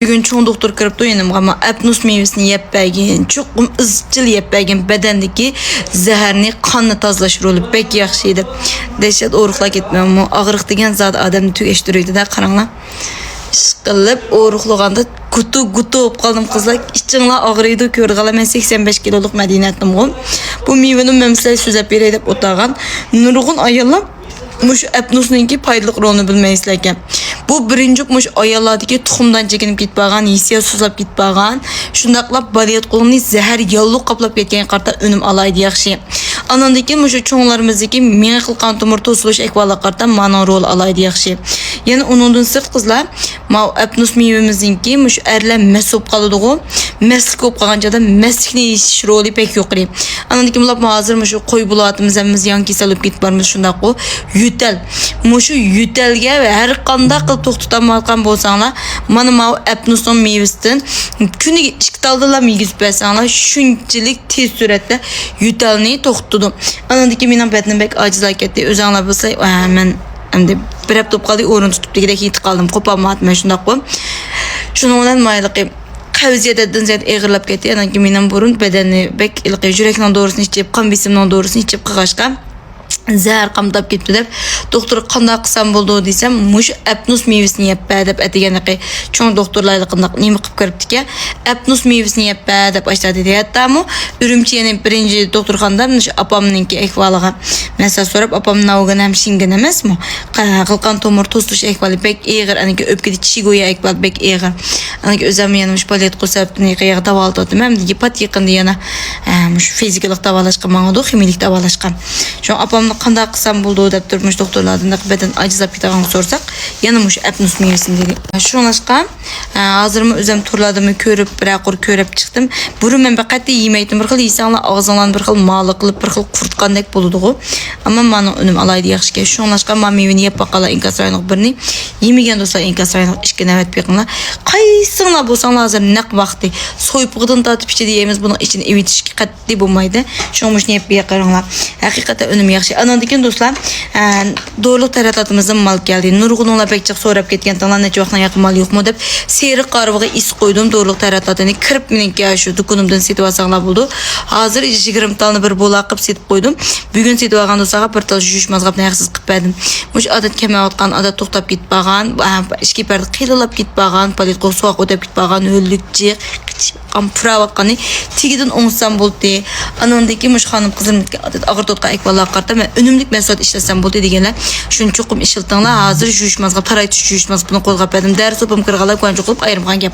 Bugün çoğun doktor kırıp doyanım ama apnus meyvesini yep bergen, çok ızçıl yep bergen bedendeki zehirni kanını tazlaşır olup pek yaxşıydı. Dehşet oruqlak etmem o ağırıq degen zat adamı tükeştiriydi de qarаңlar. Işqılıp oruqlığanda gutu olup kaldım kızlar. İçinla ağrıydı kördü qala men 85 kiloluk Mədinətdim o. Bu meyvenin memsel süzep bir edip otağan. Nurgun ayılam muş apnusninki paydalıq rolunu bilmeysizlerken. Bu birinci muş ayallardaki tuxumdan çekinip git bağan, hissiyat suzlap git bağan. Şundaqlap baliyat qolunu zəhər yalluq qaplap ketken qarta önüm alaydı yaxşı. Anandaki muş çoğunlarımızdaki meni xil qan tomir tosuluş ekvala qarta mana rol alaydı yaxşı. Yani onundan sırt kızlar ma apnus meyvemizinki muş erlər mesop qalıdığı. Meslik olup qalğanca da meslikni yeyişiş roli pek yoqri. Anandaki mulap hazır muş qoy bulatımız əmiz yan kesilip git barmız şundaq o. Yütel. Muşu yütelge ve her qanda qıl toxtutamalqan bolsаңlar, mana ma apnusun meyvesinden küni işkitaldılar milgiz bəsаңlar, şunçilik tez surətdə yütelni toxtudum. Anandaki minan bətinin bək acizlar ketdi. Özəңlər bilsə, mən əmdə bir hep top qaldı, orun tutup digidək yeti qaldım. Qopanmat mən şundaq qoyum. Şunundan maylıqı Qavziyat edin ziyad eğirlap ketdi. Anandaki minan burun bədəni bək ilqi yürekdən doğrusunu içip, qan besimdən doğrusunu içip qıqaşqa. Zəhər qamdap ketdi deb doktor qanday qısam boldu desem muş apnus meyvesini yep deb atigani çoğun doktorlar qandaq nima qilib kiribdiki apnus meyvesini yep deb başladı dedi. Hatta mu Ürümçiyenin birinci doktorxonada muş apamninki ahvoliga mesela so'rab apam navgan ham shingen emasmi? Qilqan tomir to'silish ahvoli bek eg'ir, aniki o'pkada chigoya ahvoli bek eg'ir. Aniki o'zim yana mush palet qilsabni qiyiq davoladim. Ham gepat yaqinda yana mush fizikalik davolashga mangdu, ximiyalik davolashga. Şu apamni qanday qilsam bo'ldi deb turmuş doktorlardan beden acizlab ketgan sorsak, yana mush apnus meyvesini dedi. Shunlashqa hozirmi o'zim turladimni ko'rib, biraqur ko'rib chiqdim. Burun men faqat yemaydim. Bir xil yesanlar og'zingdan bir xil ma'li qilib, bir xil qurtqandek bo'ladi-ku. Amma meni unim alaydi yaxshi. Shunlashqa men meyveni yeb baqala inkasrayliq birni yemagan do'stlar inkasrayliq ishga navbat beringlar. Qaysinglar bo'lsanglar hozir naq vaqti so'ypuqdan tatib ichdi deymiz, buni ichini evitishga qat'iy bo'lmaydi. Shunmushni yeb beringlar. Haqiqatan unim yaxshi. Anandikin do'stlar, doğruluk taratatımızdan mal geldi. Nurg'unlar bekçik so'rab ketgan tanlar necha vaqtdan yaqin mal yo'qmi deb seriq qarvig'i is qo'ydim. Doğruluk taratatini kirib meniki shu dukunimdan setib olsanglar bo'ldi. Hozir 20 talni bir bo'la qilib setib qo'ydim. Bugun setib olgan do'stlarga bir tal jujush mazg'abni yaxsiz qilib berdim. Mush odat kemayotgan, odat to'xtab ketmagan, ishki perdi qiyilib ketmagan, paletqo suvoq o'tib ketmagan, o'llikchi qampuravaqani tigidan o'ngsam bo'ldi. Anondagi mush xonim qizimga odat og'ir to'tqa ekvallar qarta men unumlik mesot ishlasam bo'ldi deganlar. Shuni cho'qim ishiltinglar. Hozir jujush mazg'ab taraytish jujush mazg'abini qo'zg'ab berdim. Dars o'pim kirg'alab qo'ygan qilib ayrimgan gap.